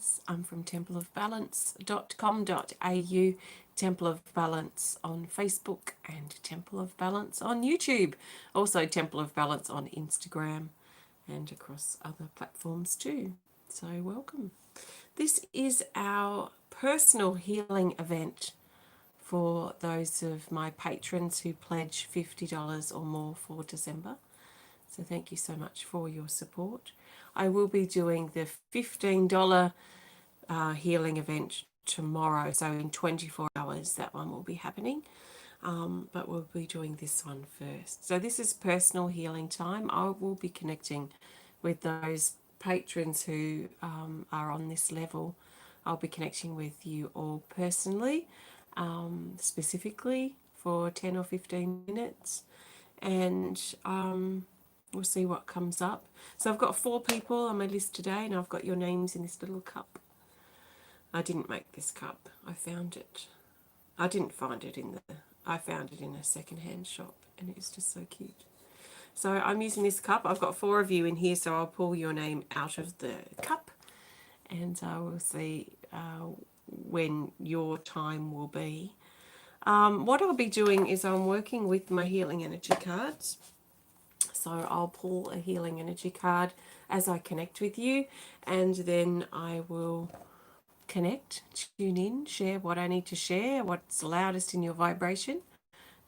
guys. I'm from templeofbalance.com.au, Temple of Balance on Facebook, and Temple of Balance on YouTube. Also Temple of Balance on Instagram and across other platforms too. So welcome. This is our personal healing event for those of my patrons who pledge $50 or more for December. So thank you so much for your support. I will be doing the $15 healing event tomorrow. So in 24 hours, that one will be happening. But we'll be doing this one first. So this is personal healing time. I will be connecting with those patrons who are on this level. I'll be connecting with you all personally, specifically for 10 or 15 minutes. And we'll see what comes up. So I've got 4 people on my list today, and I've got your names in this little cup. I didn't make this cup. I found it. I didn't find it I found it in a secondhand shop, and it's just so cute. So I'm using this cup. I've got 4 of you in here, so I'll pull your name out of the cup, and we'll see when your time will be. What I'll be doing is I'm working with my healing energy cards. So I'll pull a healing energy card as I connect with you, and then I will connect, tune in, share what I need to share, what's loudest in your vibration.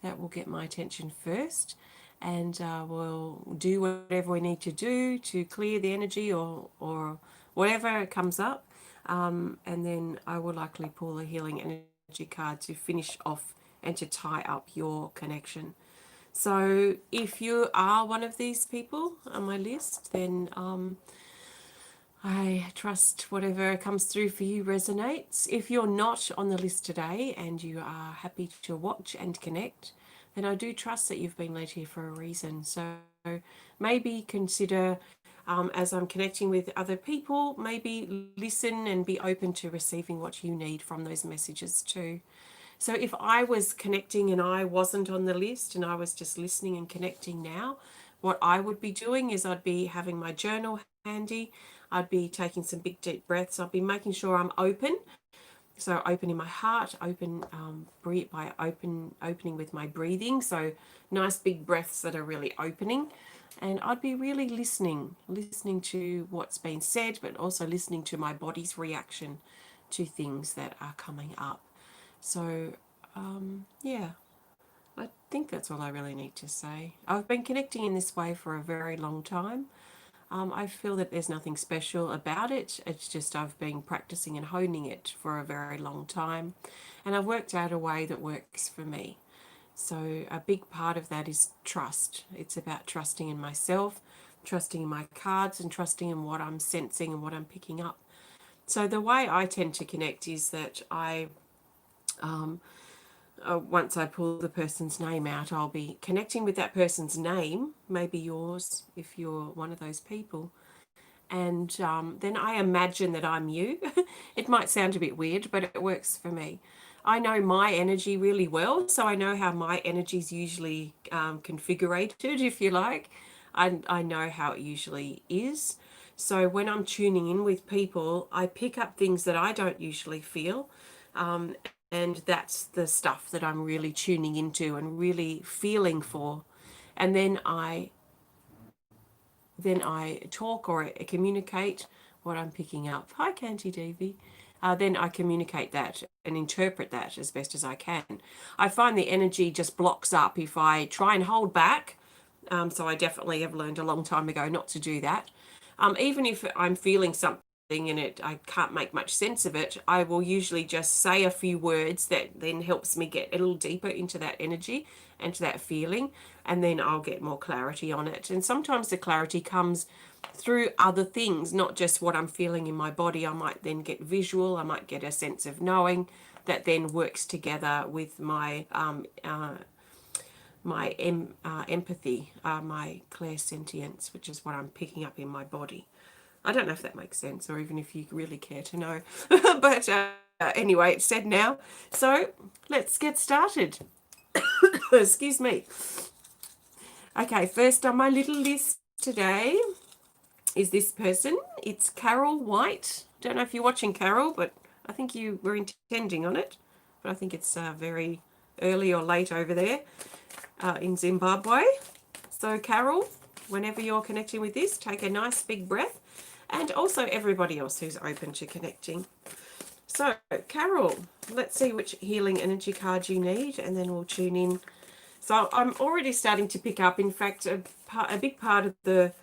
That will get my attention first, and we'll do whatever we need to do to clear the energy or whatever comes up, and then I will likely pull a healing energy card to finish off and to tie up your connection. So if you are one of these people on my list, then I trust whatever comes through for you resonates. If you're not on the list today and you are happy to watch and connect, then I do trust that you've been led here for a reason. So maybe consider, as I'm connecting with other people, maybe listen and be open to receiving what you need from those messages too. So if I was connecting and I wasn't on the list and I was just listening and connecting now, what I would be doing is I'd be having my journal handy. I'd be taking some big deep breaths. I'd be making sure I'm open. So open in my heart, open by opening with my breathing. So nice big breaths that are really opening. And I'd be really listening to what's been said, but also listening to my body's reaction to things that are coming up. So, yeah, I think that's all I really need to say. I've been connecting in this way for a very long time. I feel that there's nothing special about it. It's just I've been practicing and honing it for a very long time. And I've worked out a way that works for me. So a big part of that is trust. It's about trusting in myself, trusting in my cards, and trusting in what I'm sensing and what I'm picking up. So the way I tend to connect is that once I pull the person's name out, I'll be connecting with that person's name, maybe yours if you're one of those people, and then I imagine that I'm you. It might sound a bit weird, but it works for me. I know my energy really well, so I know how my energy is usually configured, if you like. I know how it usually is. So when I'm tuning in with people, I pick up things that I don't usually feel. And that's the stuff that I'm really tuning into and really feeling for. And then I talk or communicate what I'm picking up. Hi, KantiDevi. Then I communicate that and interpret that as best as I can. I find the energy just blocks up if I try and hold back. So I definitely have learned a long time ago not to do that. Even if I'm feeling something and I can't make much sense of it, I will usually just say a few words that then helps me get a little deeper into that energy and to that feeling, and then I'll get more clarity on it. And sometimes the clarity comes through other things, not just what I'm feeling in my body. I might then get visual, I might get a sense of knowing that then works together with my empathy, my clairsentience, which is what I'm picking up in my body. I don't know if that makes sense, or even if you really care to know. But anyway, it's said now. So let's get started. Excuse me. Okay, first on my little list today is this person. It's Carol White. Don't know if you're watching, Carol, but I think you were intending on it. But I think it's very early or late over there in Zimbabwe. So Carol, whenever you're connecting with this, take a nice big breath. And also everybody else who's open to connecting. So Carol, let's see which healing energy card you need, and then we'll tune in. So I'm already starting to pick up, in fact, a big part of the,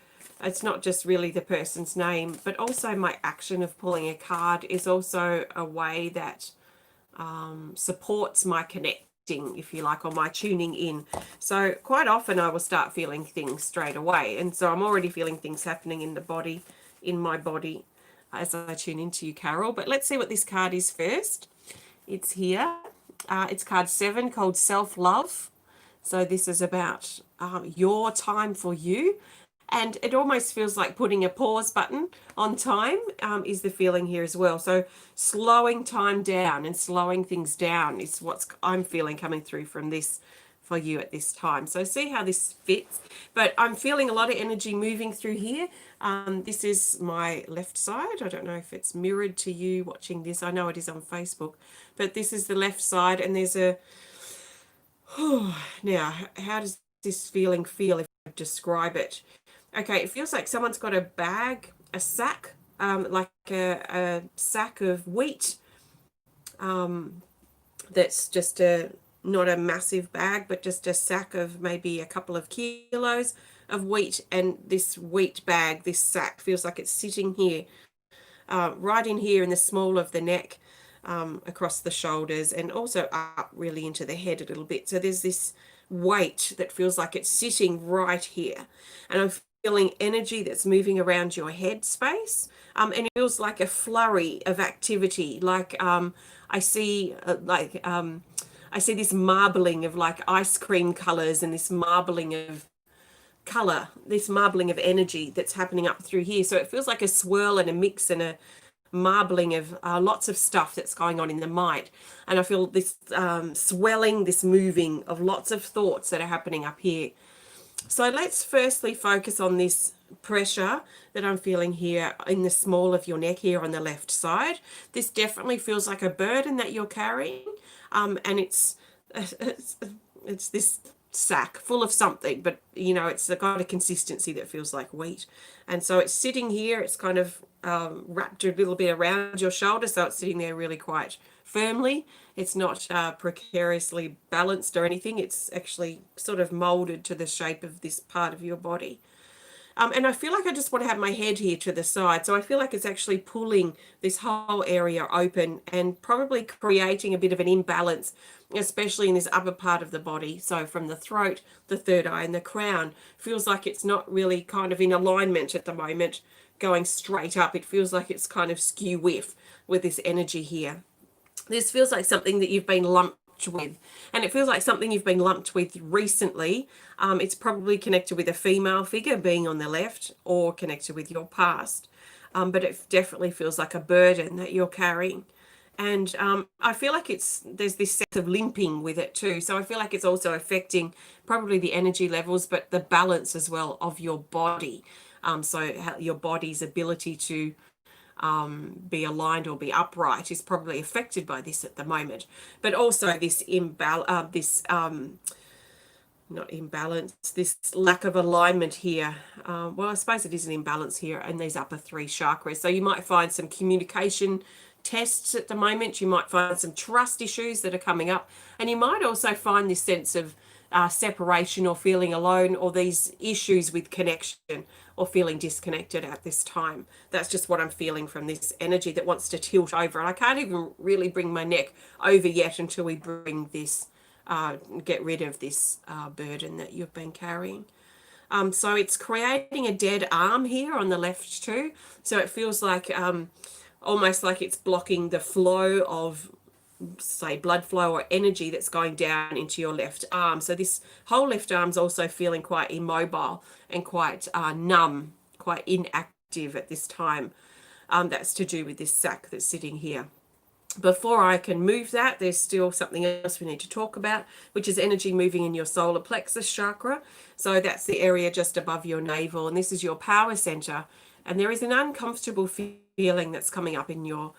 it's not just really the person's name, but also my action of pulling a card is also a way that supports my connecting, if you like, or my tuning in. So quite often I will start feeling things straight away. And so I'm already feeling things happening in the body, in my body, as I tune into you, Carol. But let's see what this card is first. It's here. It's card 7, called Self-Love. So this is about your time for you. And it almost feels like putting a pause button on time is the feeling here as well. So slowing time down and slowing things down is what I'm feeling coming through from this for you at this time. So see how this fits. But I'm feeling a lot of energy moving through here. This is my left side. I don't know if it's mirrored to you watching this. I know it is on Facebook. But this is the left side, and there's a... now, how does this feeling feel if I describe it? Okay, it feels like someone's got a bag, a sack, like a sack of wheat. That's just not a massive bag, but just a sack of maybe a couple of kilos of wheat. And this wheat bag, this sack, feels like it's sitting here, right in here in the small of the neck, across the shoulders, and also up really into the head a little bit. So there's this weight that feels like it's sitting right here. And I'm feeling energy that's moving around your head space, and it feels like a flurry of activity. Like I see I see this marbling of like ice cream colors, and this marbling of color, this marbling of energy that's happening up through here. So it feels like a swirl and a mix and a marbling of lots of stuff that's going on in the mind. And I feel this swelling, this moving of lots of thoughts that are happening up here. So let's firstly focus on this pressure that I'm feeling here in the small of your neck here on the left side. This definitely feels like a burden that you're carrying, and it's this sack full of something, but you know, it's got a consistency that feels like wheat. And so it's sitting here, it's kind of wrapped a little bit around your shoulder, so it's sitting there really quite firmly. It's not precariously balanced or anything. It's actually sort of molded to the shape of this part of your body. And I feel like I just want to have my head here to the side. So I feel like it's actually pulling this whole area open and probably creating a bit of an imbalance, especially in this upper part of the body. So from the throat, the third eye, and the crown, feels like it's not really kind of in alignment at the moment, going straight up. It feels like it's kind of skew with this energy here. This feels like something that you've been lumped with, and it feels like something you've been lumped with recently. It's probably connected with a female figure being on the left, or connected with your past, but it definitely feels like a burden that you're carrying. And I feel like there's this sense of limping with it too. So I feel like it's also affecting probably the energy levels, but the balance as well of your body. So your body's ability to be aligned or be upright is probably affected by this at the moment. But also this not imbalance, this lack of alignment here. Well, I suppose it is an imbalance here in these upper 3 chakras. So you might find some communication tests at the moment. You might find some trust issues that are coming up. And you might also find this sense of separation or feeling alone, or these issues with connection or feeling disconnected at this time. That's just what I'm feeling from this energy that wants to tilt over. And I can't even really bring my neck over yet until we bring this, get rid of this burden that you've been carrying. So it's creating a dead arm here on the left too. So it feels like almost like it's blocking the flow of, say, blood flow or energy that's going down into your left arm. So this whole left arm's also feeling quite immobile and quite numb, quite inactive at this time. That's to do with this sac that's sitting here. Before I can move that, there's still something else we need to talk about, which is energy moving in your solar plexus chakra. So that's the area just above your navel, and this is your power center. And there is an uncomfortable feeling that's coming up in your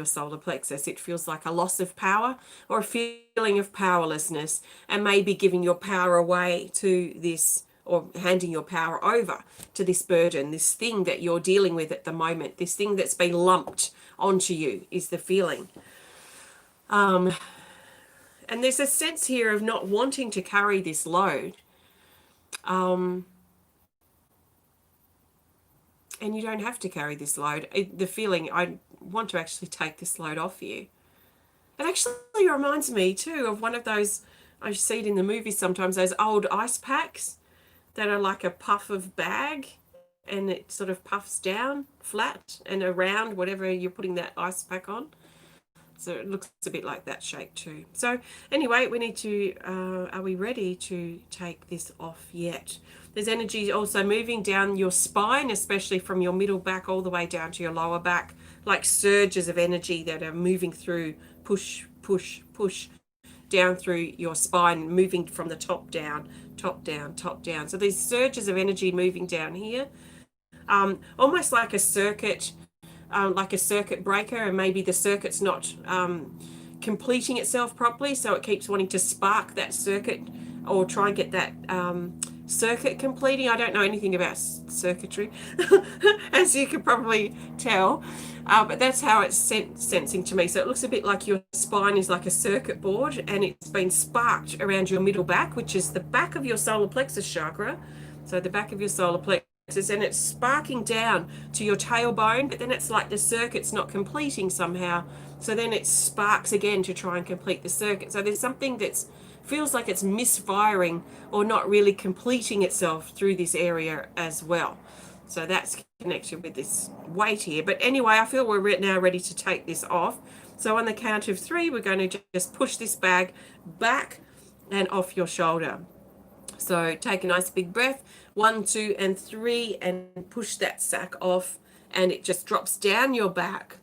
solar plexus. It feels like a loss of power or a feeling of powerlessness, and maybe giving your power away to this, or handing your power over to this burden, this thing that you're dealing with at the moment, this thing that's been lumped onto you is the feeling. And there's a sense here of not wanting to carry this load. And you don't have to carry this load. The feeling, I want to actually take this load off you. It actually reminds me too of one of those, I see it in the movies sometimes, those old ice packs that are like a puff of bag, and it sort of puffs down flat and around whatever you're putting that ice pack on. So it looks a bit like that shape too. So anyway, we need to, are we ready to take this off yet? There's energy also moving down your spine, especially from your middle back all the way down to your lower back, like surges of energy that are moving through, push, push, push down through your spine, moving from the top down, top down, top down. So these surges of energy moving down here, almost like a circuit breaker, and maybe the circuit's not completing itself properly, so it keeps wanting to spark that circuit or try and get that circuit completing. I don't know anything about circuitry, as you could probably tell, but that's how it's sensing to me. So it looks a bit like your spine is like a circuit board, and it's been sparked around your middle back, which is the back of your solar plexus chakra. So the back of your solar plexus, and it's sparking down to your tailbone, but then it's like the circuit's not completing somehow. So then it sparks again to try and complete the circuit. So there's something that's feels like it's misfiring or not really completing itself through this area as well. So that's connected with this weight here. But anyway, I feel we're now ready to take this off. So on the count of 3, we're going to just push this bag back and off your shoulder. So take a nice big breath, 1, 2, and 3, and push that sack off, and it just drops down your back.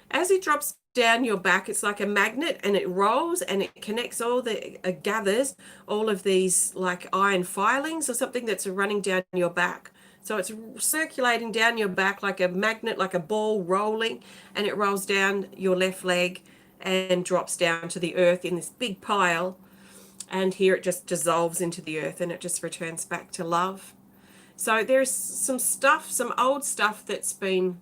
As it drops down your back, it's like a magnet, and it rolls and it connects all the, gathers all of these like iron filings or something that's running down your back. So it's circulating down your back like a magnet, like a ball rolling, and it rolls down your left leg and drops down to the earth in this big pile. And here it just dissolves into the earth, and it just returns back to love. So there's some stuff, some old stuff that's been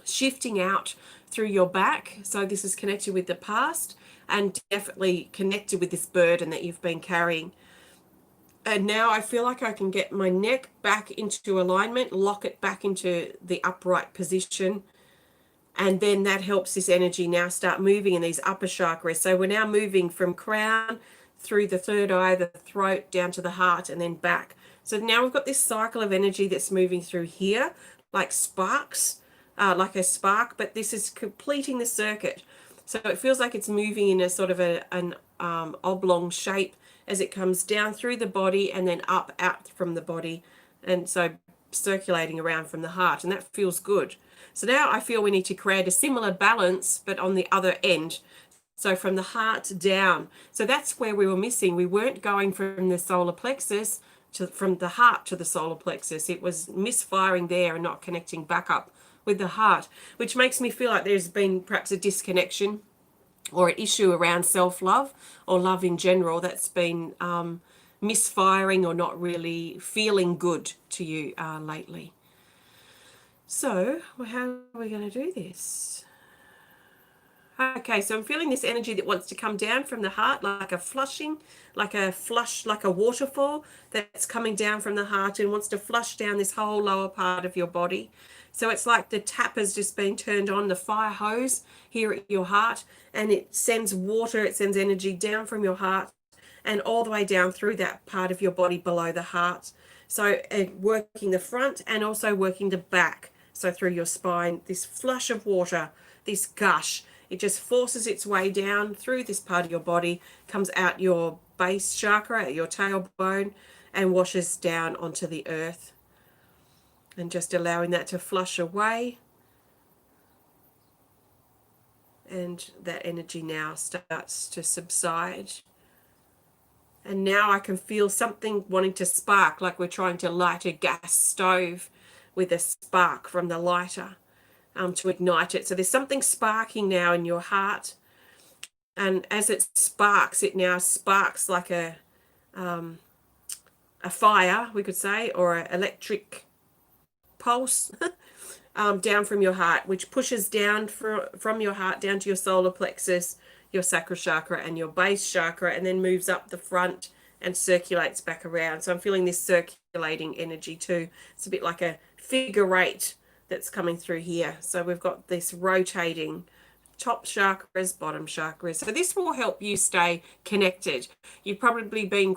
shifting out through your back. So this is connected with the past and definitely connected with this burden that you've been carrying. And now I feel like I can get my neck back into alignment, lock it back into the upright position. And then that helps this energy now start moving in these upper chakras. So we're now moving from crown through the third eye, the throat, down to the heart, and then back. So now we've got this cycle of energy that's moving through here, like sparks, like a spark, but this is completing the circuit. So it feels like it's moving in a sort of an oblong shape as it comes down through the body and then up out from the body. And so circulating around from the heart, and that feels good. So now I feel we need to create a similar balance, but on the other end. So from the heart down. So that's where we were missing. We weren't going from the solar plexus from the heart to the solar plexus. It was misfiring there and not connecting back up with the heart, which makes me feel like there's been perhaps a disconnection or an issue around self-love or love in general that's been misfiring or not really feeling good to you lately. So how are we going to do this? Okay, so I'm feeling this energy that wants to come down from the heart, like a flushing, like a flush, like a waterfall that's coming down from the heart and wants to flush down this whole lower part of your body. So it's like the tap has just been turned on, the fire hose here at your heart, and it sends water, it sends energy down from your heart and all the way down through that part of your body below the heart. So working the front and also working the back. So through your spine, this flush of water, this gush, it just forces its way down through this part of your body, comes out your base chakra, your tailbone, and washes down onto the earth. And just allowing that to flush away. And that energy now starts to subside. And now I can feel something wanting to spark, like we're trying to light a gas stove. with a spark from the lighter to ignite it. So there's something sparking now in your heart. And as it now sparks like a fire, we could say, or an electric pulse down from your heart, which pushes down from your heart down to your solar plexus, your sacral chakra, and your base chakra, and then moves up the front and circulates back around. So I'm feeling this circulating energy too. It's a bit like a figure eight that's coming through here. So we've got this rotating top chakras, bottom chakras. So this will help you stay connected. You've probably been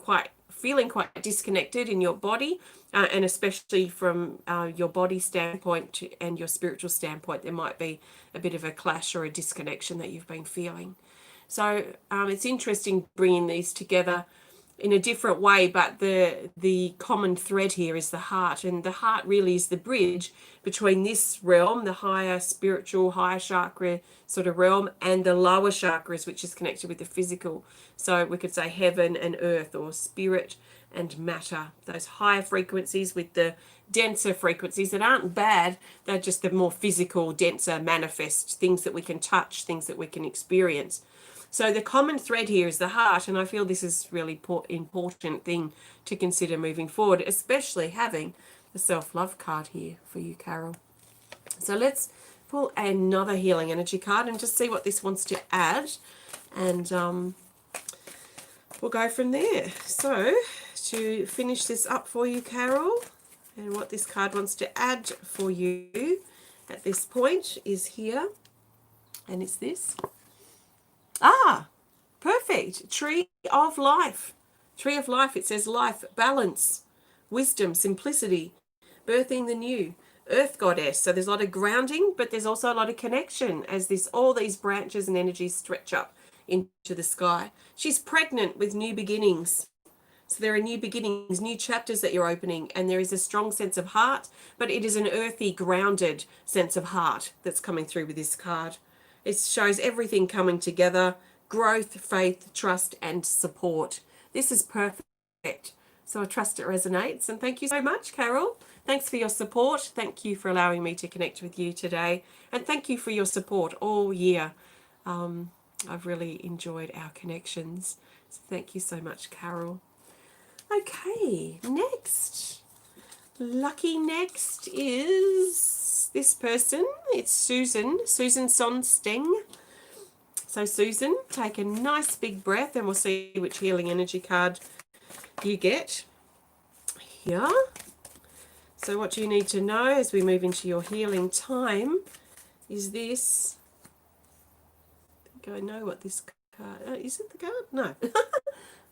feeling quite disconnected in your body, and especially from your body standpoint and your spiritual standpoint, there might be a bit of a clash or a disconnection that you've been feeling. So it's interesting bringing these together in a different way, but the common thread here is the heart, and the heart really is the bridge between this realm, the higher spiritual, higher chakra sort of realm, and the lower chakras, which is connected with the physical. So we could say heaven and earth, or spirit and matter, those higher frequencies with the denser frequencies that aren't bad, they're just the more physical, denser, manifest things that we can touch, things that we can experience. So the common thread here is the heart, and I feel this is really important thing to consider moving forward, especially having the self-love card here for you, Carol. So let's pull another healing energy card and just see what this wants to add, and we'll go from there. So to finish this up for you, Carol, and what this card wants to add for you at this point is here, and it's this. Perfect. Tree of life. Tree of life. It says life, balance, wisdom, simplicity, birthing the new, earth goddess. So there's a lot of grounding, but there's also a lot of connection as all these branches and energies stretch up into the sky. She's pregnant with new beginnings. So there are new beginnings, new chapters that you're opening, and there is a strong sense of heart, but it is an earthy, grounded sense of heart that's coming through with this card. It shows everything coming together: growth, faith, trust, and support. This is perfect. So I trust it resonates. And thank you so much, Carol. Thanks for your support. Thank you for allowing me to connect with you today. And thank you for your support all year. I've really enjoyed our connections. So thank you so much, Carol. Okay, next. Lucky next is this person. It's Susan Sonsteng. So Susan, take a nice big breath and we'll see which healing energy card you get here. So what you need to know as we move into your healing time is this. I think I know what this card, is it the card? No.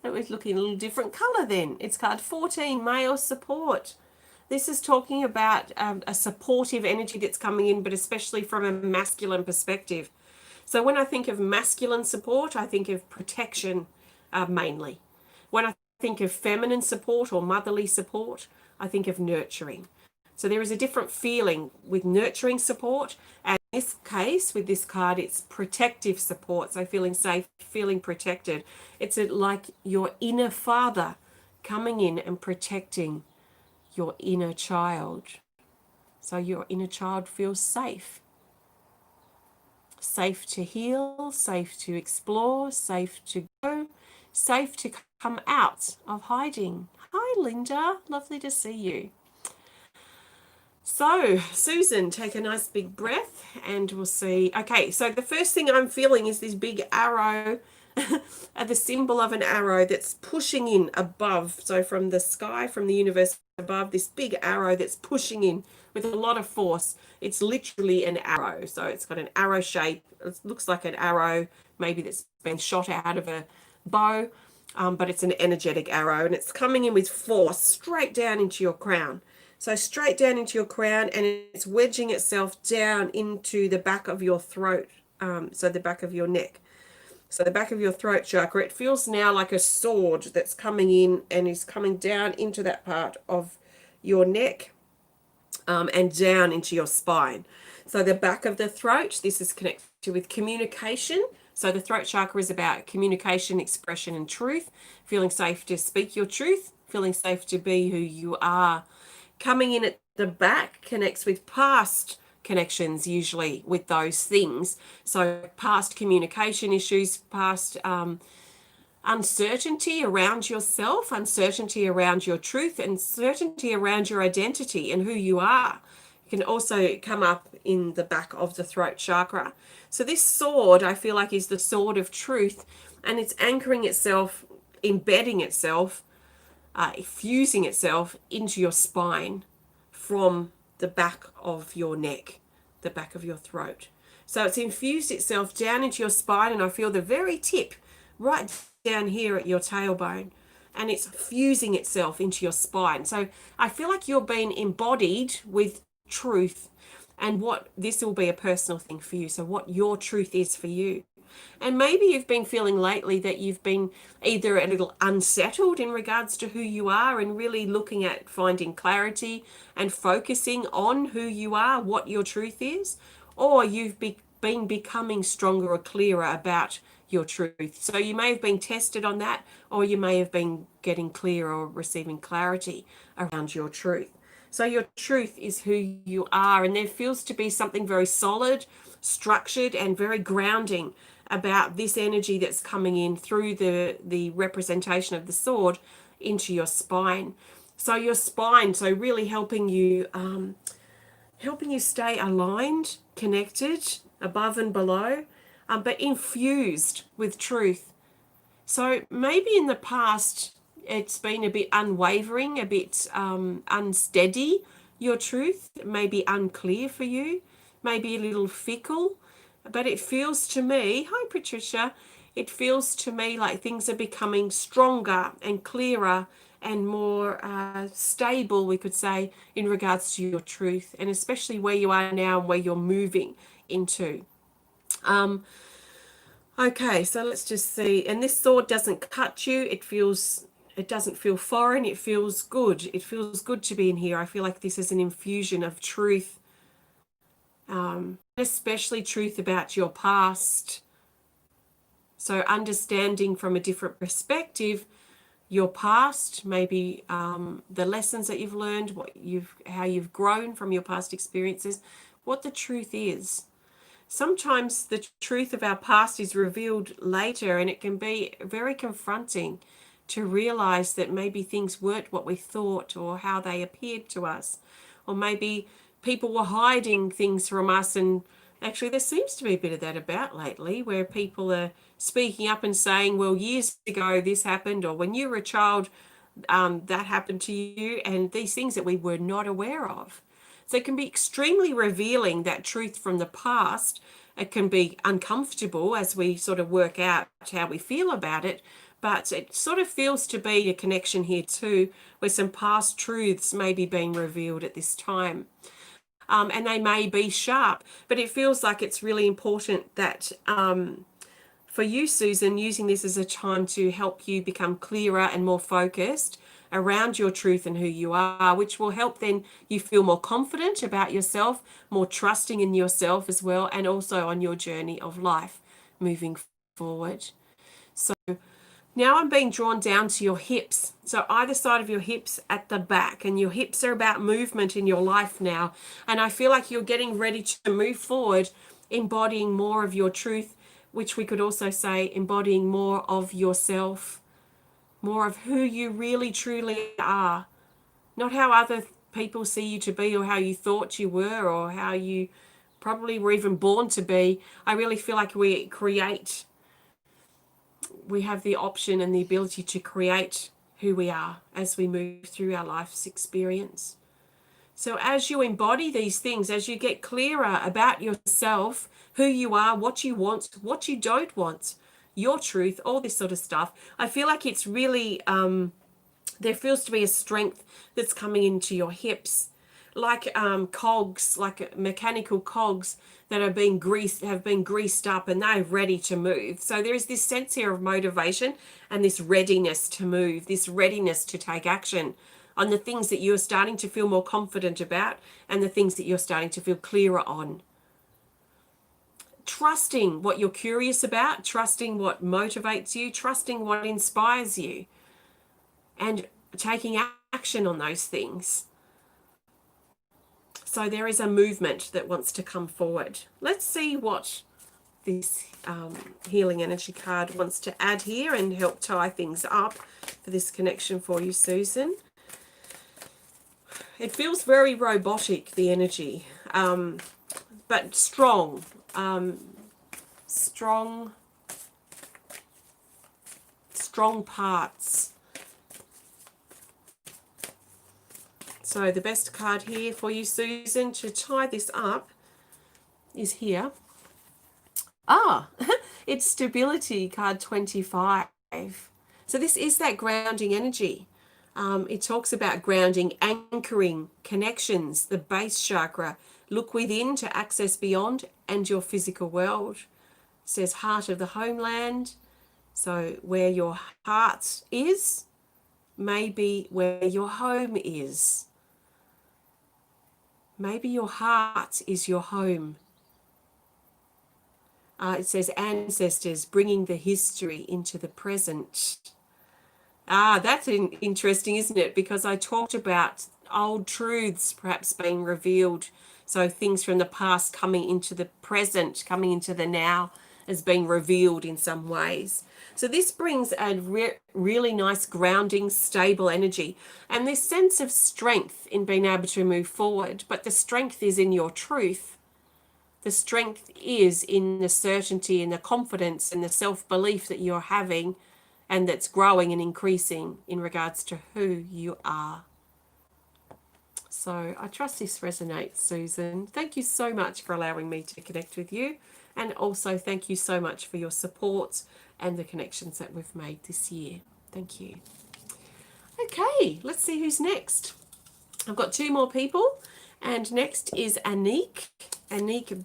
That was looking a little different colour then. It's card 14, male support. This is talking about a supportive energy that's coming in, but especially from a masculine perspective. So when I think of masculine support, I think of protection mainly. When I think of feminine support or motherly support, I think of nurturing. So there is a different feeling with nurturing support. And in this case, with this card, it's protective support. So feeling safe, feeling protected. It's like your inner father coming in and protecting your inner child. So your inner child feels safe. Safe to heal, safe to explore, safe to go, safe to come out of hiding. Hi, Linda. Lovely to see you. So, Susan, take a nice big breath and we'll see. Okay, so the first thing I'm feeling is this big arrow, the symbol of an arrow that's pushing in above. So from the sky, from the universe above, this big arrow that's pushing in with a lot of force. It's literally an arrow. So it's got an arrow shape. It looks like an arrow, maybe that's been shot out of a bow, but it's an energetic arrow and it's coming in with force straight down into your crown. So straight down into your crown, and it's wedging itself down into the back of your throat, so the back of your neck. So the back of your throat chakra, it feels now like a sword that's coming in and is coming down into that part of your neck and down into your spine. So the back of the throat, this is connected with communication. So the throat chakra is about communication, expression, and truth. Feeling safe to speak your truth, feeling safe to be who you are. Coming in at the back connects with past connections, usually with those things. So past communication issues, past uncertainty around yourself, uncertainty around your truth, uncertainty around your identity and who you are. It can also come up in the back of the throat chakra. So this sword, I feel like, is the sword of truth, and it's anchoring itself, embedding itself, fusing itself into your spine from the back of your neck, the back of your throat. So it's infused itself down into your spine, and I feel the very tip right down here at your tailbone, and it's fusing itself into your spine. So I feel like you're being embodied with truth, and what this will be a personal thing for you. So what your truth is for you. And maybe you've been feeling lately that you've been either a little unsettled in regards to who you are and really looking at finding clarity and focusing on who you are, what your truth is, or you've been becoming stronger or clearer about your truth. So you may have been tested on that, or you may have been getting clear or receiving clarity around your truth. So your truth is who you are, and there feels to be something very solid, structured, and very grounding about this energy that's coming in through the representation of the sword into your spine. So your spine, so really helping you stay aligned, connected, above and below, but infused with truth. So maybe in the past it's been a bit unwavering, a bit unsteady, your truth, maybe unclear for you, maybe a little fickle, but it feels to me, hi Patricia, it feels to me like things are becoming stronger and clearer and more stable, we could say, in regards to your truth, and especially where you are now and where you're moving into. Okay, so let's just see. And this sword doesn't cut you. It doesn't feel foreign. It feels good. It feels good to be in here. I feel like this is an infusion of truth, especially truth about your past. So understanding from a different perspective your past, maybe the lessons that you've learned, how you've grown from your past experiences, what the truth is. Sometimes the truth of our past is revealed later, and it can be very confronting to realize that maybe things weren't what we thought or how they appeared to us, or maybe people were hiding things from us. And actually there seems to be a bit of that about lately, where people are speaking up and saying, well, years ago this happened, or when you were a child that happened to you, and these things that we were not aware of. So it can be extremely revealing, that truth from the past. It can be uncomfortable as we sort of work out how we feel about it, but it sort of feels to be a connection here too, where some past truths may be being revealed at this time. And they may be sharp, but it feels like it's really important that for you, Susan, using this as a time to help you become clearer and more focused around your truth and who you are, which will help then you feel more confident about yourself, more trusting in yourself as well, and also on your journey of life moving forward. So now I'm being drawn down to your hips. So either side of your hips at the back, and your hips are about movement in your life now. And I feel like you're getting ready to move forward, embodying more of your truth, which we could also say embodying more of yourself, more of who you really truly are, not how other people see you to be, or how you thought you were, or how you probably were even born to be. I really feel like we have the option and the ability to create who we are as we move through our life's experience. So as you embody these things, as you get clearer about yourself, who you are, what you want, what you don't want, your truth, all this sort of stuff, I feel like it's really, there feels to be a strength that's coming into your hips, like cogs, like mechanical cogs that have been greased up, and they're ready to move. So there is this sense here of motivation and this readiness to move, this readiness to take action on the things that you're starting to feel more confident about, and the things that you're starting to feel clearer on. Trusting what you're curious about, trusting what motivates you, trusting what inspires you, and taking action on those things. So there is a movement that wants to come forward. Let's see what this healing energy card wants to add here and help tie things up for this connection for you, Susan. It feels very robotic, the energy, but strong. Strong parts. So the best card here for you, Susan, to tie this up is here. It's Stability, card 25. So this is that grounding energy. It talks about grounding, anchoring, connections, the base chakra. Look within to access beyond and your physical world. It says heart of the homeland. So where your heart is, maybe where your home is. Maybe your heart is your home. It says ancestors, bringing the history into the present. That's interesting, isn't it? Because I talked about old truths perhaps being revealed. So things from the past coming into the present, coming into the now, as being revealed in some ways. So this brings a really nice grounding, stable energy and this sense of strength in being able to move forward. But the strength is in your truth. The strength is in the certainty and the confidence and the self-belief that you're having and that's growing and increasing in regards to who you are. So I trust this resonates, Susan. Thank you so much for allowing me to connect with you. And also thank you so much for your support and the connections that we've made this year. Thank you. Okay, let's see who's next. I've got two more people. And next is Annick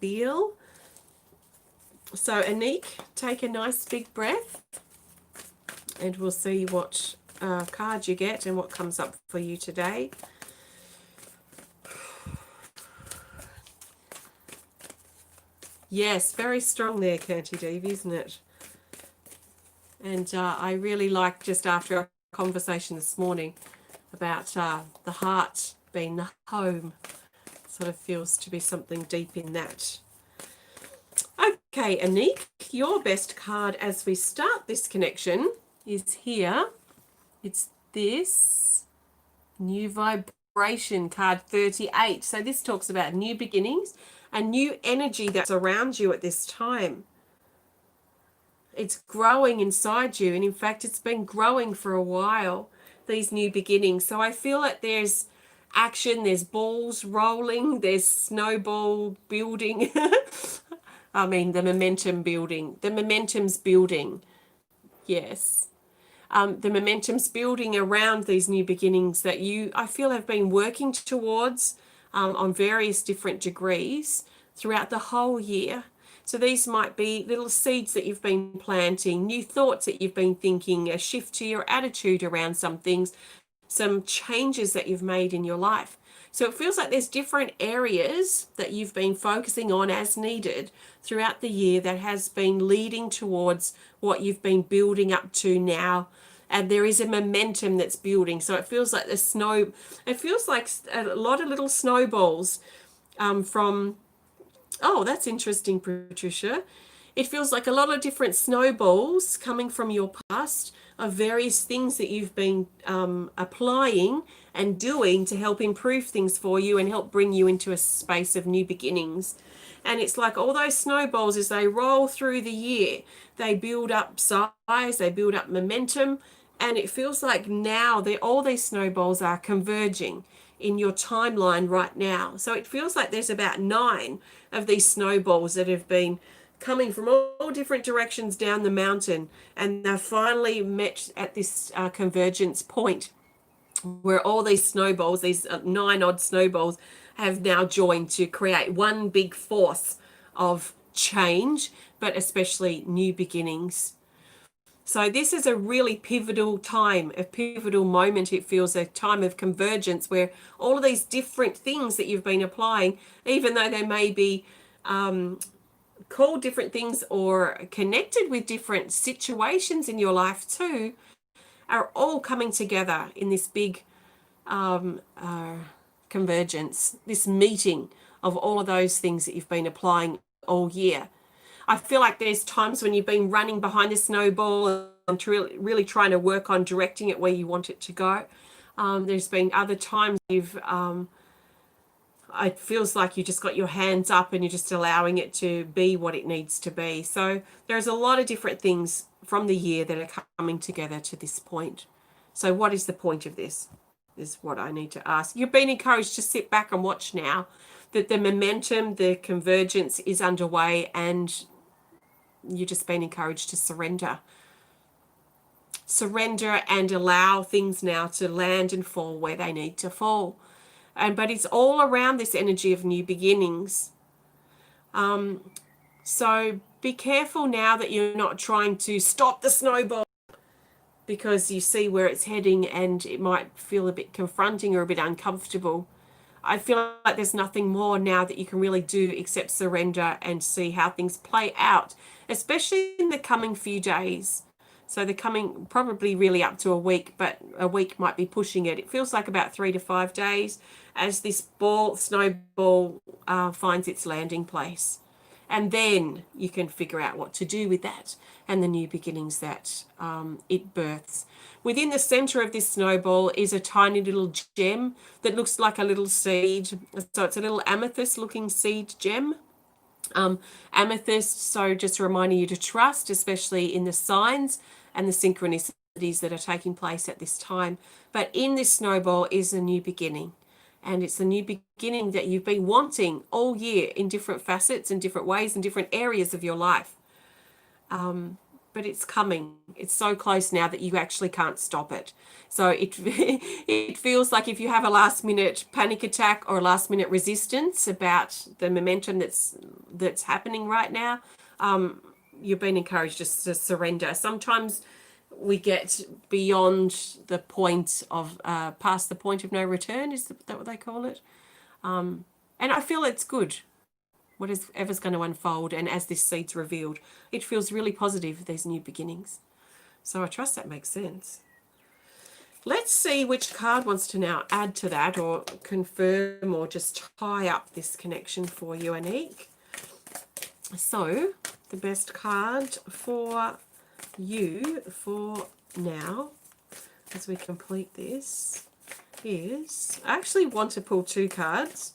Beal. So Annick, take a nice big breath. And we'll see what card you get and what comes up for you today. Yes, very strong there, KantiDevi, isn't it? And I really like, just after our conversation this morning about the heart being the home, sort of feels to be something deep in that. Okay, Annick, your best card as we start this connection is here. It's this new vibration, card 38. So this talks about new beginnings, a new energy that's around you at this time. It's growing inside you, and in fact it's been growing for a while, these new beginnings. So I feel that there's action, there's balls rolling, there's snowball building. I mean the momentum building. The momentum's building. Yes. The momentum's building around these new beginnings that you, I feel, have been working towards on various different degrees throughout the whole year. So these might be little seeds that you've been planting, new thoughts that you've been thinking, a shift to your attitude around some things, some changes that you've made in your life. So it feels like there's different areas that you've been focusing on as needed throughout the year that has been leading towards what you've been building up to now. And there is a momentum that's building. So it feels like it feels like a lot of little snowballs from, oh, that's interesting, Patricia. It feels like a lot of different snowballs coming from your past of various things that you've been applying and doing to help improve things for you and help bring you into a space of new beginnings. And it's like all those snowballs, as they roll through the year, they build up size, they build up momentum, and it feels like now all these snowballs are converging in your timeline right now. So it feels like there's about 9 of these snowballs that have been coming from all different directions down the mountain, and they've finally met at this convergence point where all these snowballs, these 9 odd snowballs, have now joined to create one big force of change, but especially new beginnings. So this is a really pivotal time, a pivotal moment. It feels a time of convergence where all of these different things that you've been applying, even though they may be called different things or connected with different situations in your life too, are all coming together in this big convergence, this meeting of all of those things that you've been applying all year. I feel like there's times when you've been running behind the snowball and really trying to work on directing it where you want it to go. There's been other times it feels like you just got your hands up and you're just allowing it to be what it needs to be. So there's a lot of different things from the year that are coming together to this point. So what is the point of this? Is what I need to ask. You've been encouraged to sit back and watch now that the momentum, the convergence is underway, and you've just been encouraged to surrender. Surrender and allow things now to land and fall where they need to fall. But it's all around this energy of new beginnings. So be careful now that you're not trying to stop the snowball, because you see where it's heading and it might feel a bit confronting or a bit uncomfortable. I feel like there's nothing more now that you can really do except surrender and see how things play out, especially in the coming few days. So the coming, probably really up to a week, but a week might be pushing it. It feels like about 3 to 5 days as this snowball finds its landing place. And then you can figure out what to do with that and the new beginnings that it births. Within the center of this snowball is a tiny little gem that looks like a little seed. So it's a little amethyst looking seed gem. Amethyst, so just reminding you to trust, especially in the signs and the synchronicities that are taking place at this time. But in this snowball is a new beginning. And it's a new beginning that you've been wanting all year in different facets, in different ways, in different areas of your life. But it's coming. It's so close now that you actually can't stop it. So it feels like if you have a last minute panic attack or a last minute resistance about the momentum that's happening right now, you've been encouraged just to surrender. Sometimes we get beyond the point of past the point of no return. Is that what they call it? And I feel it's good. Whatever's going to unfold, and as this seed's revealed, it feels really positive, these new beginnings. So I trust that makes sense. Let's see which card wants to now add to that or confirm or just tie up this connection for you, Annick. So the best card for you for now, as we complete this, is, I actually want to pull 2 cards.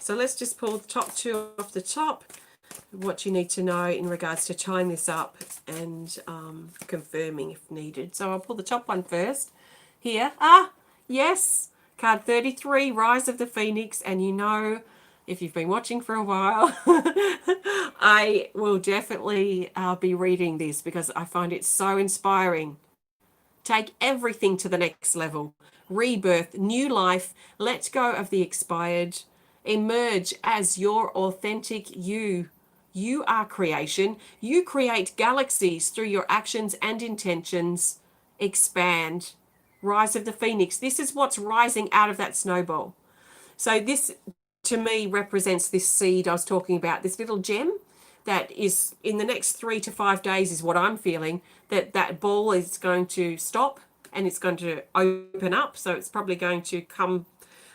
So let's just pull the top 2 off the top, what you need to know in regards to tying this up and confirming if needed. So I'll pull the top one first. Here, yes, card 33, Rise of the Phoenix. And you know, if you've been watching for a while, I will definitely be reading this because I find it so inspiring. Take everything to the next level. Rebirth, new life, let go of the expired. Emerge as your authentic you. You are creation. You create galaxies through your actions and intentions. Expand. Rise of the Phoenix. This is what's rising out of that snowball. So this, to me, represents this seed I was talking about, this little gem that is in the next 3 to 5 days is what I'm feeling, that ball is going to stop and it's going to open up. So it's probably going to come,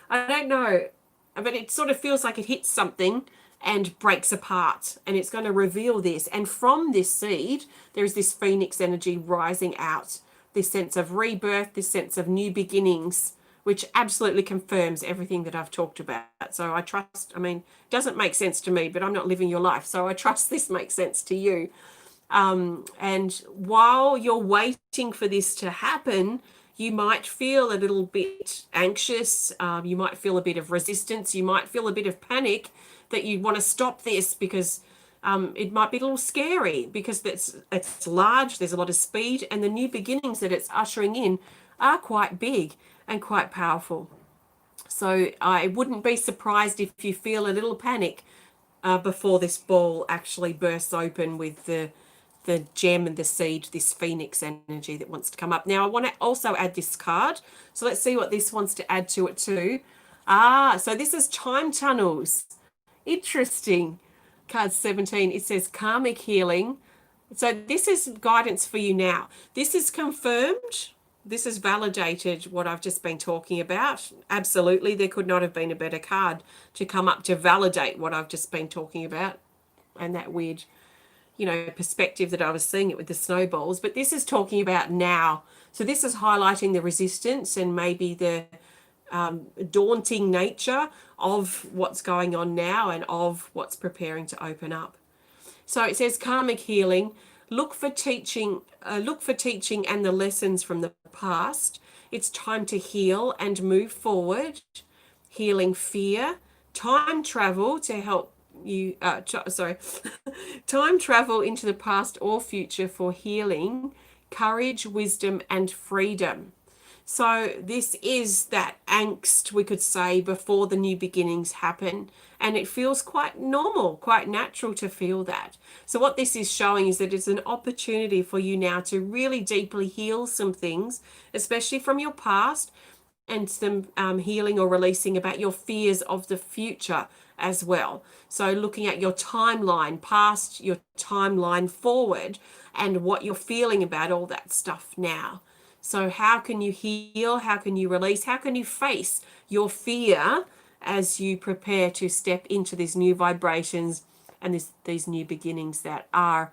I don't know, but it sort of feels like it hits something and breaks apart, and it's going to reveal this. And from this seed, there is this phoenix energy rising out, this sense of rebirth, this sense of new beginnings, which absolutely confirms everything that I've talked about. So I trust, it doesn't make sense to me, but I'm not living your life. So I trust this makes sense to you. And while you're waiting for this to happen, you might feel a little bit anxious. You might feel a bit of resistance. You might feel a bit of panic that you want to stop this because it might be a little scary because it's large. There's a lot of speed, and the new beginnings that it's ushering in are quite big and quite powerful. So I wouldn't be surprised if you feel a little panic before this ball actually bursts open with the gem and the seed, this phoenix energy that wants to come up. Now I want to also add this card. So let's see what this wants to add to it too. So this is time tunnels. Interesting. Card 17, it says karmic healing. So this is guidance for you now. This is confirmed This has validated what I've just been talking about. Absolutely, there could not have been a better card to come up to validate what I've just been talking about, and that weird, perspective that I was seeing it with the snowballs. But this is talking about now. So this is highlighting the resistance and maybe the daunting nature of what's going on now and of what's preparing to open up. So it says karmic healing. Look for teaching and the lessons from the past. It's time to heal and move forward. Healing fear, time travel to help you. Time travel into the past or future for healing, courage, wisdom, and freedom. So this is that angst, we could say, before the new beginnings happen. And it feels quite normal, quite natural to feel that. So what this is showing is that it's an opportunity for you now to really deeply heal some things, especially from your past, and some healing or releasing about your fears of the future as well. So looking at your timeline past, your timeline forward, and what you're feeling about all that stuff now. So how can you heal? How can you release? How can you face your fear as you prepare to step into these new vibrations and these new beginnings that are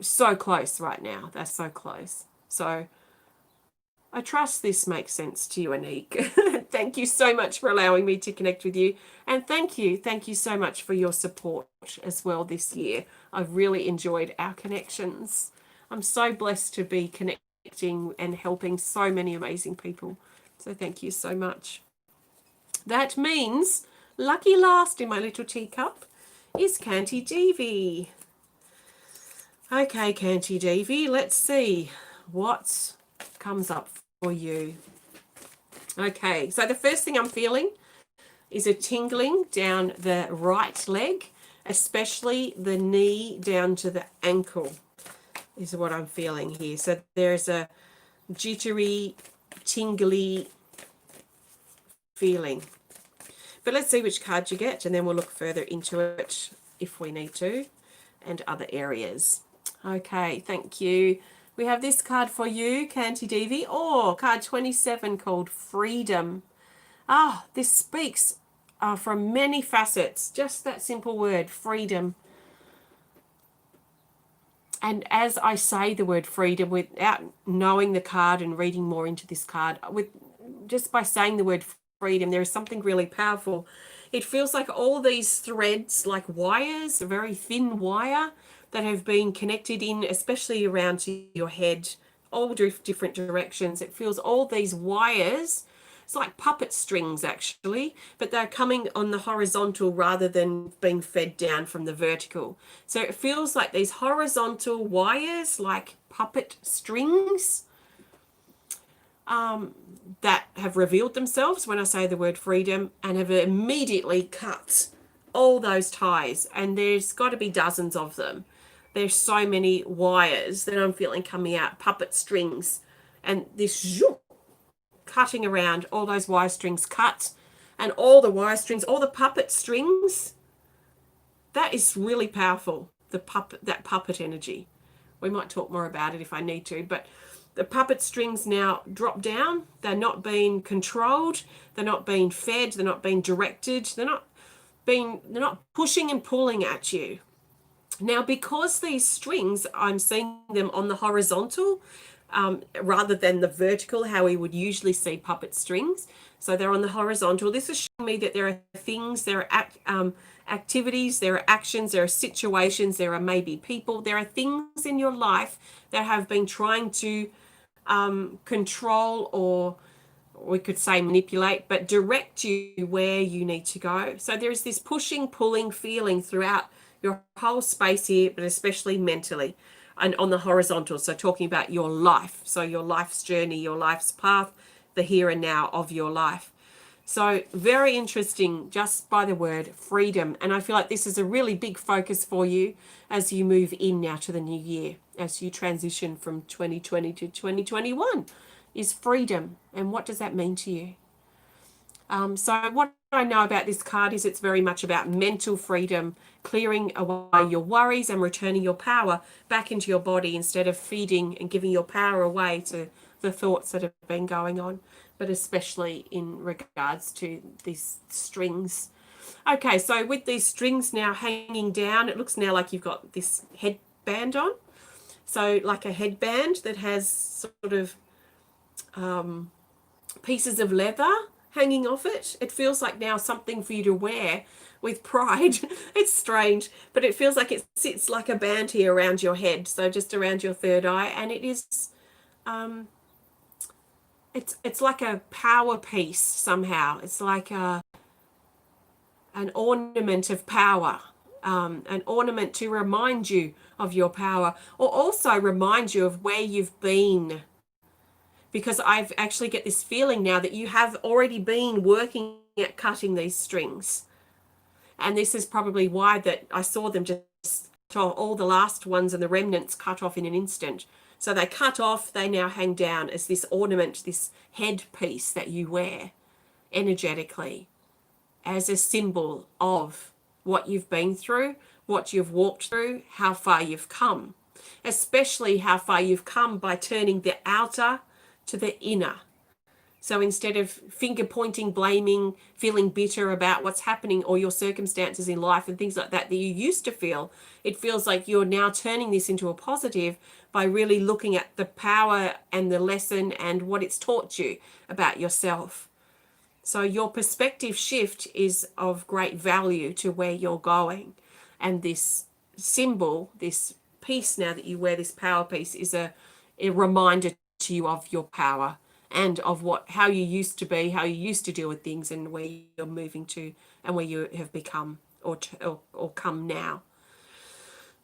so close right now? They're so close. So I trust this makes sense to you, Annick. Thank you so much for allowing me to connect with you. And thank you so much for your support as well this year. I've really enjoyed our connections. I'm so blessed to be connecting and helping so many amazing people. So thank you so much. That means lucky last in my little teacup is KantiDevi. Okay, KantiDevi, let's see what comes up for you. Okay, so the first thing I'm feeling is a tingling down the right leg, especially the knee down to the ankle is what I'm feeling here. So there's a jittery, tingly feeling. But let's see which card you get, and then we'll look further into it if we need to, and other areas. Okay, thank you. We have this card for you, KantiDevi, or card 27 called Freedom. This speaks from many facets, just that simple word, freedom. And as I say the word freedom, without knowing the card and reading more into this card, just by saying the word freedom, there is something really powerful. It feels like all these threads, like wires, a very thin wire that have been connected in, especially around to your head, all different directions. It feels all these wires. It's like puppet strings, actually, but they're coming on the horizontal rather than being fed down from the vertical. So it feels like these horizontal wires, like puppet strings, that have revealed themselves when I say the word freedom and have immediately cut all those ties. And there's got to be dozens of them. There's so many wires that I'm feeling coming out, puppet strings, and this cutting around, all those wire strings cut, and all the wire strings, all the puppet strings. That is really powerful, that puppet energy. We might talk more about it if I need to, but the puppet strings now drop down. They're not being controlled. They're not being fed. They're not being directed. They're not pushing and pulling at you. Now, because these strings, I'm seeing them on the horizontal, rather than the vertical, how we would usually see puppet strings. So they're on the horizontal. This is showing me that there are things, there are activities, there are actions, there are situations, there are maybe people, there are things in your life that have been trying to control, or we could say manipulate, but direct you where you need to go. So there's this pushing, pulling feeling throughout your whole space here, but especially mentally and on the horizontal. So talking about your life, so your life's journey, your life's path, the here and now of your life. So very interesting just by the word freedom. And I feel like this is a really big focus for you as you move in now to the new year, as you transition from 2020 to 2021, is freedom. And what does that mean to you? So what I know about this card is it's very much about mental freedom, clearing away your worries and returning your power back into your body instead of feeding and giving your power away to the thoughts that have been going on, but especially in regards to these strings. Okay, so with these strings now hanging down, it looks now like you've got this headband on. So like a headband that has sort of pieces of leather hanging off it. It feels like now something for you to wear with pride. It's strange, but it feels like it sits like a band here around your head, so just around your third eye, and it is it's like a power piece somehow. It's like an ornament of power, an ornament to remind you of your power, or also remind you of where you've been. Because I've actually get this feeling now that you have already been working at cutting these strings. And this is probably why that I saw them just all the last ones and the remnants cut off in an instant. So they cut off, they now hang down as this ornament, this headpiece that you wear energetically as a symbol of what you've been through, what you've walked through, how far you've come, especially how far you've come by turning the outer to the inner. So instead of finger pointing, blaming, feeling bitter about what's happening or your circumstances in life and things like that that you used to feel, it feels like you're now turning this into a positive by really looking at the power and the lesson and what it's taught you about yourself. So your perspective shift is of great value to where you're going. And this symbol, this piece now that you wear, this power piece, is a reminder to you of your power and of how you used to be, how you used to deal with things, and where you're moving to and where you have become or come now.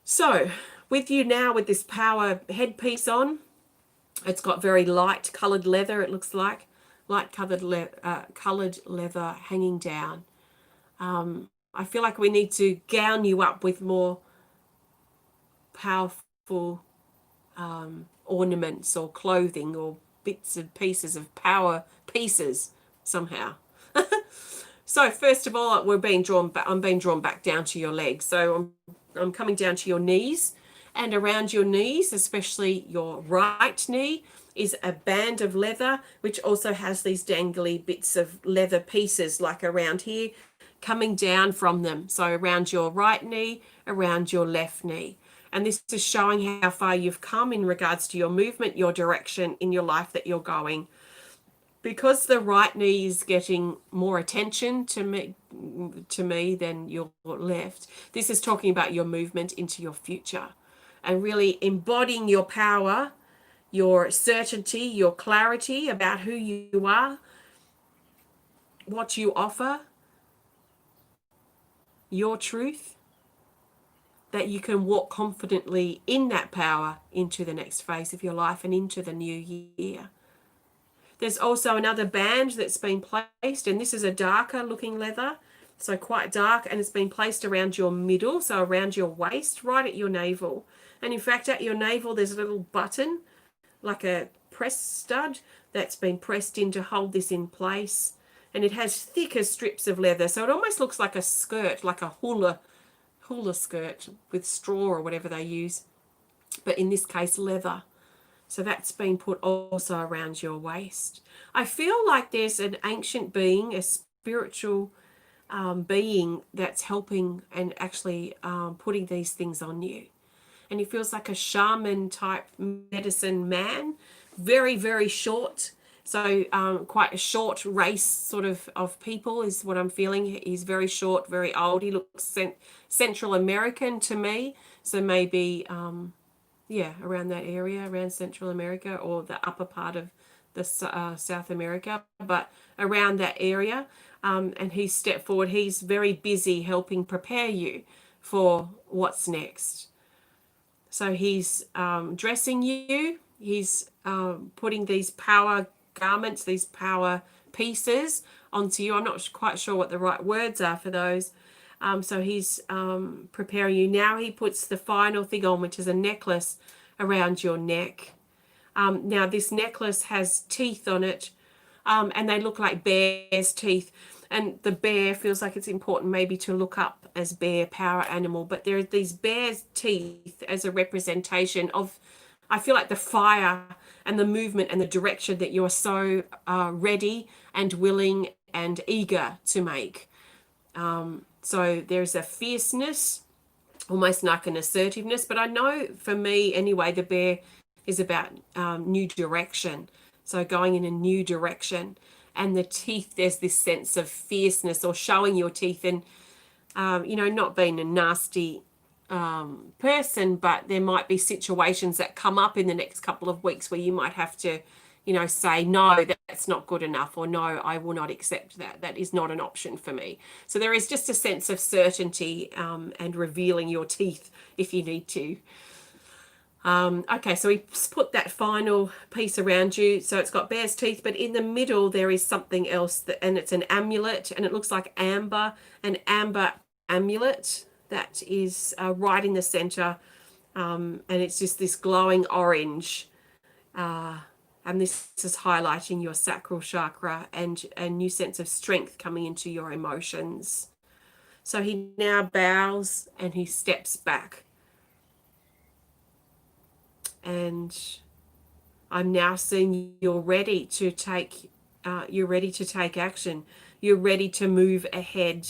So with you now with this power headpiece on, it's got very light coloured leather, it looks like. Light coloured leather hanging down. I feel like we need to gown you up with more powerful ornaments or clothing or bits and pieces of power pieces somehow. So first of all, I'm being drawn back down to your legs. So I'm coming down to your knees, and around your knees, especially your right knee, is a band of leather, which also has these dangly bits of leather pieces like around here coming down from them. So around your right knee, around your left knee. And this is showing how far you've come in regards to your movement, your direction in your life that you're going. Because the right knee is getting more attention to me than your left, this is talking about your movement into your future and really embodying your power, your certainty, your clarity about who you are, what you offer, your truth, that you can walk confidently in that power into the next phase of your life and into the new year. There's also another band that's been placed, and this is a darker looking leather, so quite dark, and it's been placed around your middle, so around your waist, right at your navel. And in fact, at your navel, there's a little button, like a press stud, that's been pressed in to hold this in place. And it has thicker strips of leather, so it almost looks like a skirt, like a hula skirt with straw or whatever they use, but in this case, leather. So that's been put also around your waist. I feel like there's an ancient being, a spiritual being that's helping and actually putting these things on you. And he feels like a shaman type medicine man, very, very short. So quite a short race sort of people is what I'm feeling. He's very short, very old. He looks Central American to me. So maybe, around that area, around Central America or the upper part of the South America, but around that area. And he stepped forward. He's very busy helping prepare you for what's next. So he's dressing you. He's putting these power garments, these power pieces onto you. I'm not quite sure what the right words are for those. So he's preparing you. Now he puts the final thing on, which is a necklace around your neck. Now this necklace has teeth on it, and they look like bear's teeth. And the bear feels like it's important maybe to look up as bear, power animal. But there are these bear's teeth as a representation of I feel like the fire and the movement and the direction that you're so ready and willing and eager to make. So there's a fierceness, almost like an assertiveness. But I know for me anyway, the bear is about new direction. So going in a new direction. And the teeth, there's this sense of fierceness or showing your teeth and, not being a nasty person, but there might be situations that come up in the next couple of weeks where you might have to, say, no, that's not good enough, or no, I will not accept that. That is not an option for me. So there is just a sense of certainty and revealing your teeth if you need to. Okay, so we put that final piece around you. So it's got bear's teeth, but in the middle there is something else, and it's an amulet, and it looks like amber, an amber amulet that is right in the center, and it's just this glowing orange, and this is highlighting your sacral chakra and a new sense of strength coming into your emotions. So he now bows and he steps back. And I'm now seeing you're ready to take action. You're ready to move ahead.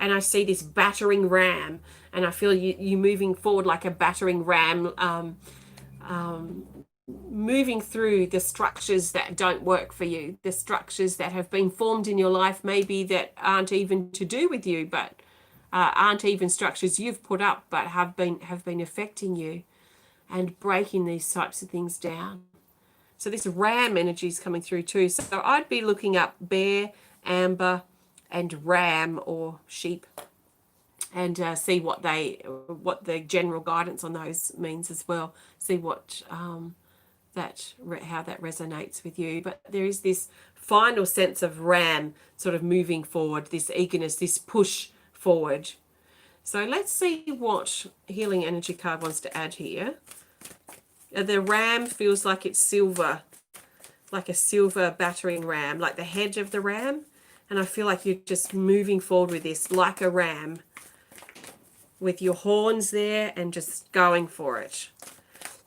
And I see this battering ram, and I feel you moving forward like a battering ram, moving through the structures that don't work for you, the structures that have been formed in your life, maybe that aren't even to do with you, but aren't even structures you've put up, but have been affecting you, and breaking these types of things down. So this ram energy is coming through too. So I'd be looking up bear, amber, and ram or sheep, and see what the general guidance on those means as well. See what how that resonates with you. But there is this final sense of ram sort of moving forward, this eagerness, this push forward. So let's see what healing energy card wants to add here. The ram feels like it's silver, like a silver battering ram, like the head of the ram. And I feel like you're just moving forward with this like a ram, with your horns there and just going for it.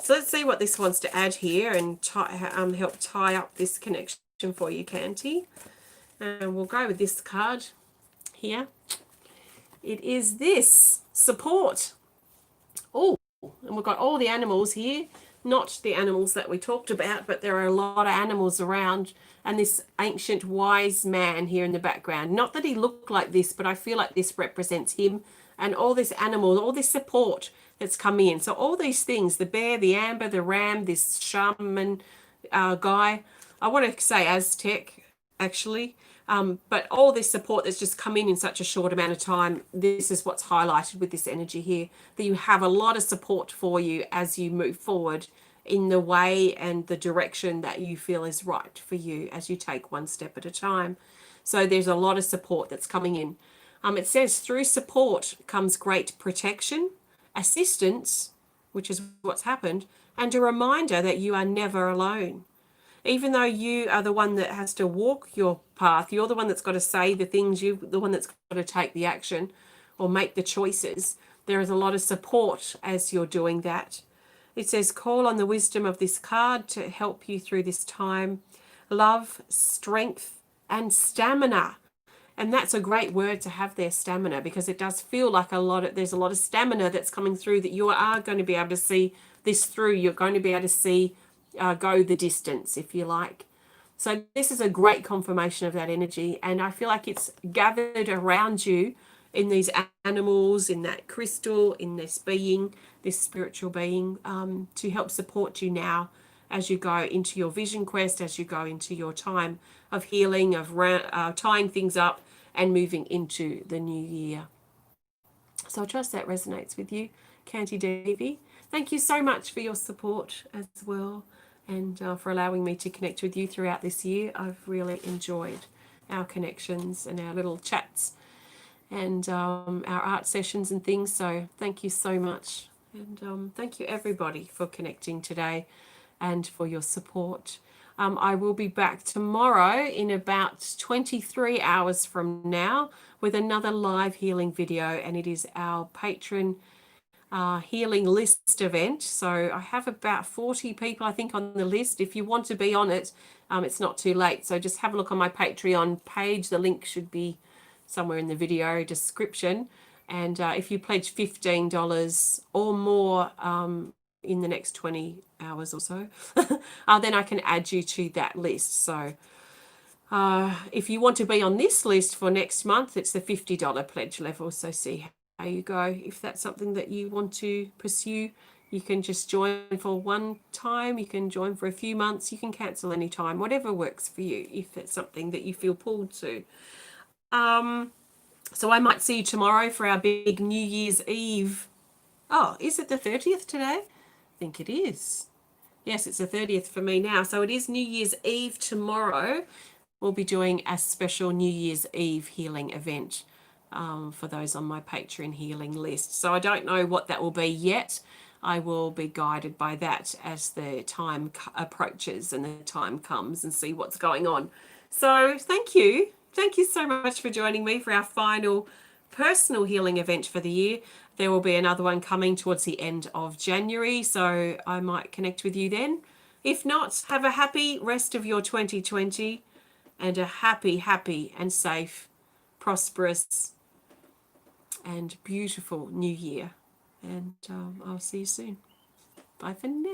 So let's see what this wants to add here and help tie up this connection for you, Kanti. And we'll go with this card here. It is this, support. Oh, and we've got all the animals here. Not the animals that we talked about, but there are a lot of animals around, and this ancient wise man here in the background. Not that he looked like this, but I feel like this represents him and all this animal, all this support that's coming in. So all these things, the bear, the amber, the ram, this shaman guy, I want to say Aztec actually, but all this support that's just come in such a short amount of time, this is what's highlighted with this energy here, that you have a lot of support for you as you move forward in the way and the direction that you feel is right for you as you take one step at a time. So there's a lot of support that's coming in. It says through support comes great protection, assistance, which is what's happened, and a reminder that you are never alone. Even though you are the one that has to walk your path, you're the one that's got to say the things, you're the one that's got to take the action or make the choices. There is a lot of support as you're doing that. It says, call on the wisdom of this card to help you through this time. Love, strength, and stamina. And that's a great word to have there, stamina, because it does feel like there's a lot of stamina that's coming through, that you are going to be able to see this through. You're going to be able to see go the distance, if you like. So this is a great confirmation of that energy, and I feel like it's gathered around you in these animals, in that crystal, in this being, this spiritual being, to help support you now as you go into your vision quest, as you go into your time of healing, of tying things up and moving into the new year. So I trust that resonates with you, KantiDevi. Thank you so much for your support as well, and for allowing me to connect with you throughout this year. I've really enjoyed our connections and our little chats and our art sessions and things. So thank you so much. And thank you everybody for connecting today and for your support. I will be back tomorrow in about 23 hours from now with another live healing video, and it is our Patron healing list event. So I have about 40 people, I think, on the list. If you want to be on it, it's not too late. So just have a look on my Patreon page. The link should be somewhere in the video description. And if you pledge $15 or more in the next 20 hours or so, then I can add you to that list. So if you want to be on this list for next month, it's the $50 pledge level. So see how you go. If that's something that you want to pursue, you can just join for one time. You can join for a few months. You can cancel any time, whatever works for you, if it's something that you feel pulled to. So I might see you tomorrow for our big New Year's Eve. Oh, is it the 30th today? I think it is. Yes, it's the 30th for me now. So it is New Year's Eve tomorrow. We'll be doing a special New Year's Eve healing event for those on my Patreon healing list. So I don't know what that will be yet. I will be guided by that as the time approaches and the time comes, and see what's going on. So thank you. Thank you so much for joining me for our final personal healing event for the year. There will be another one coming towards the end of January, so I might connect with you then. If not, have a happy rest of your 2020 and a happy and safe, prosperous and beautiful new year. And I'll see you soon. Bye for now.